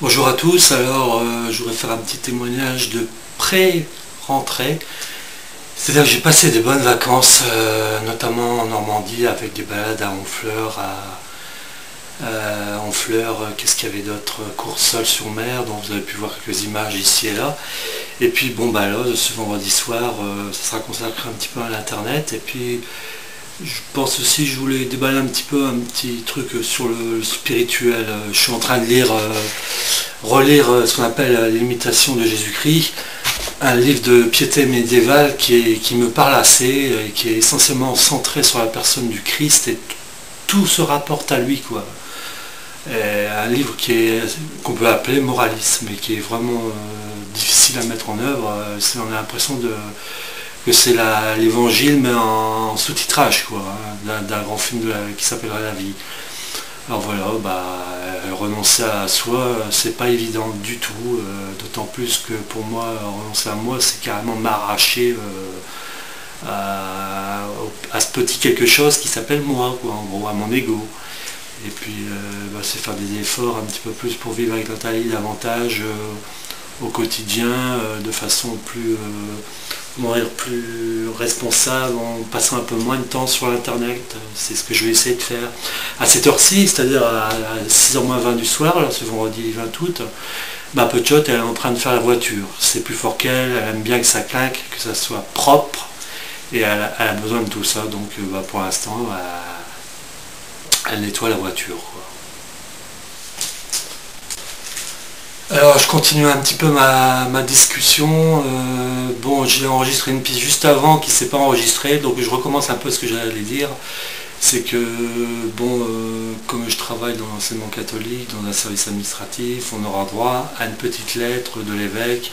Bonjour à tous, alors je voudrais faire un petit témoignage de pré-rentrée. C'est-à-dire que j'ai passé des bonnes vacances, notamment en Normandie, avec des balades à Honfleur, qu'est-ce qu'il y avait d'autre, Courseulles-sur-Mer, dont vous avez pu voir quelques images ici et là. Et puis bon bah là, ce vendredi soir, ça sera consacré un petit peu à l'internet. Et puis je pense aussi, je voulais déballer un petit truc sur le spirituel. Je suis en train de relire ce qu'on appelle l'imitation de Jésus-Christ, un livre de piété médiévale qui me parle assez, et qui est essentiellement centré sur la personne du Christ, et tout se rapporte à lui, quoi. Et un livre qu'on peut appeler moraliste, mais qui est vraiment difficile à mettre en œuvre. On a l'impression que c'est l'évangile, mais en sous-titrage, quoi, hein, d'un grand film qui s'appellerait La Vie. Alors voilà, renoncer à soi, c'est pas évident du tout, d'autant plus que pour moi, renoncer à moi, c'est carrément m'arracher à ce petit quelque chose qui s'appelle moi, quoi, en gros, à mon ego. Et puis, c'est faire des efforts un petit peu plus pour vivre avec Nathalie davantage au quotidien, de façon plus responsable, en passant un peu moins de temps sur l'internet. C'est ce que je vais essayer de faire à cette heure-ci, c'est-à-dire à 6h moins 20 du soir, là, ce vendredi 20 août. Ma petite, elle est en train de faire la voiture. C'est plus fort qu'elle, elle aime bien que ça claque, que ça soit propre, et elle a besoin de tout ça. Donc pour l'instant, elle nettoie la voiture, quoi. Alors je continue un petit peu ma discussion. Bon, j'ai enregistré une piste juste avant qui ne s'est pas enregistrée, donc je recommence un peu ce que j'allais dire. C'est que, bon, comme je travaille dans l'enseignement catholique, dans un service administratif, on aura droit à une petite lettre de l'évêque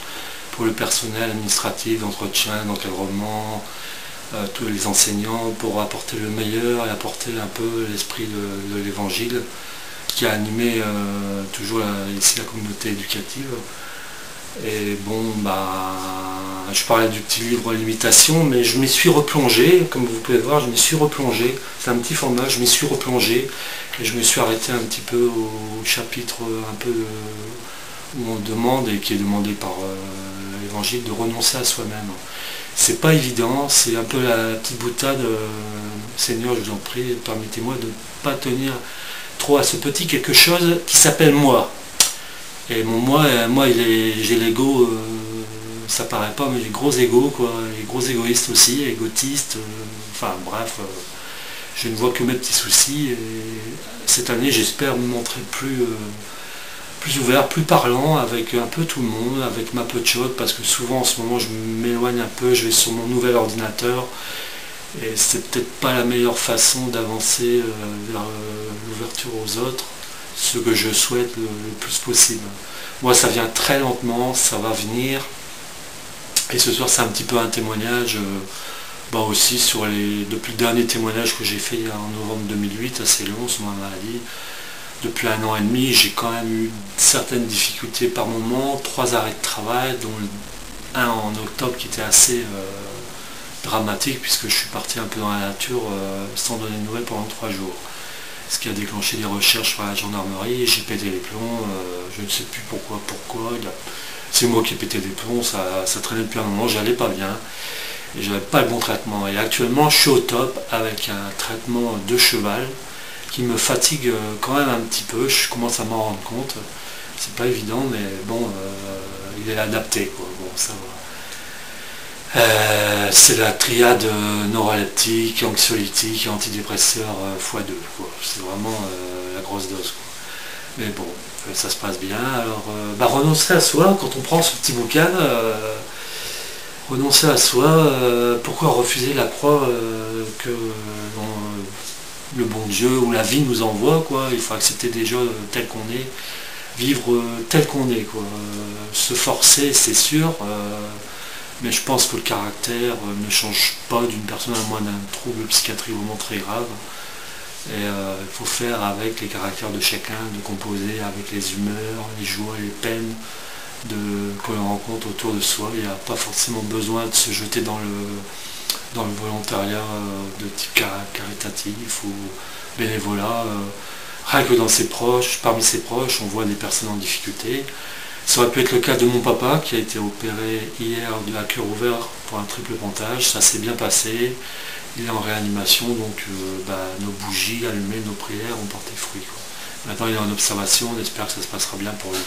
pour le personnel administratif, d'entretien, d'encadrement, tous les enseignants, pour apporter le meilleur et apporter un peu l'esprit de l'évangile qui a animé toujours ici la communauté éducative. Et bon, je parlais du petit livre L'imitation, mais je m'y suis replongé, comme vous pouvez voir, je m'y suis replongé. C'est un petit format, je m'y suis replongé et je me suis arrêté un petit peu au chapitre un peu où on demande, et qui est demandé par l'évangile, de renoncer à soi-même. C'est pas évident, c'est un peu la petite boutade. Seigneur, je vous en prie, permettez-moi de ne pas tenir trop à ce petit quelque chose qui s'appelle moi. Et mon moi, j'ai l'ego, ça paraît pas, mais j'ai gros ego, quoi, et gros égoïste aussi, égotiste, enfin bref, je ne vois que mes petits soucis, et cette année j'espère me montrer plus ouvert, plus parlant avec un peu tout le monde, avec ma petite, parce que souvent en ce moment je m'éloigne un peu, je vais sur mon nouvel ordinateur, et c'est peut-être pas la meilleure façon d'avancer vers l'ouverture aux autres, ce que je souhaite le plus possible. Moi ça vient très lentement, ça va venir, et ce soir c'est un petit peu un témoignage aussi depuis le dernier témoignage que j'ai fait en novembre 2008, assez long sur ma maladie. Depuis 1 an et demi, j'ai quand même eu certaines difficultés par moment, 3 arrêts de travail, dont un en octobre qui était assez dramatique, puisque je suis parti un peu dans la nature sans donner de nouvelles pendant 3 jours. Ce qui a déclenché des recherches par la gendarmerie, j'ai pété les plombs, je ne sais plus pourquoi, c'est moi qui ai pété les plombs, ça traînait depuis un moment, j'allais pas bien, et j'avais pas le bon traitement. Et actuellement, je suis au top avec un traitement de cheval, qui me fatigue quand même un petit peu, je commence à m'en rendre compte. C'est pas évident, mais bon, il est adapté, quoi. Bon, ça va. C'est la triade neuroleptique, anxiolytique et antidépresseur x2, quoi. C'est vraiment la grosse dose, quoi. Mais bon, ça se passe bien. Alors, renoncer à soi, quand on prend ce petit bouquin, renoncer à soi, pourquoi refuser la croix que le bon Dieu ou la vie nous envoie, quoi. Il faut accepter déjà tel qu'on est, vivre tel qu'on est, quoi. Se forcer, c'est sûr, mais je pense que le caractère ne change pas d'une personne à moins d'un trouble psychiatrique vraiment très grave. Et il faut faire avec les caractères de chacun, de composer avec les humeurs, les joies, les peines que l'on rencontre autour de soi. Il n'y a pas forcément besoin de se jeter dans le volontariat de type caritatif ou bénévolat. rien que dans ses proches, parmi ses proches, on voit des personnes en difficulté. Ça aurait pu être le cas de mon papa qui a été opéré hier à cœur ouvert pour un triple pontage. Ça s'est bien passé. Il est en réanimation, donc nos bougies allumées, nos prières ont porté fruit, quoi. Maintenant il est en observation, on espère que ça se passera bien pour lui.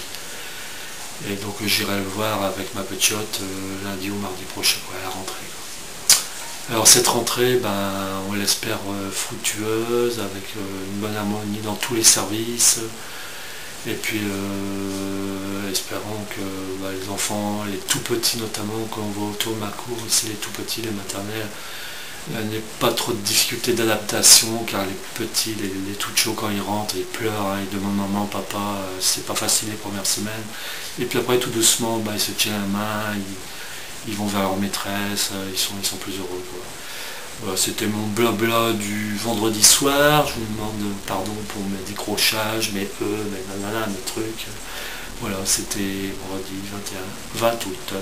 Et donc j'irai le voir avec ma petite lundi ou mardi prochain, quoi, à la rentrée, quoi. Alors cette rentrée, on l'espère fructueuse, avec une bonne harmonie dans tous les services. Et puis espérons que les enfants, les tout petits notamment, quand on voit autour de ma cour, ici les tout petits, les maternelles, n'aient pas trop de difficultés d'adaptation, car les petits, les tout chauds, quand ils rentrent, ils pleurent, hein, ils demandent maman, papa, c'est pas facile les premières semaines. Et puis après tout doucement, ils se tiennent la main, ils vont vers leur maîtresse, ils sont plus heureux, quoi. Voilà, c'était mon blabla du vendredi soir. Je vous demande pardon pour mes décrochages, mes mes nanana, mes trucs. Voilà, c'était vendredi 20 août.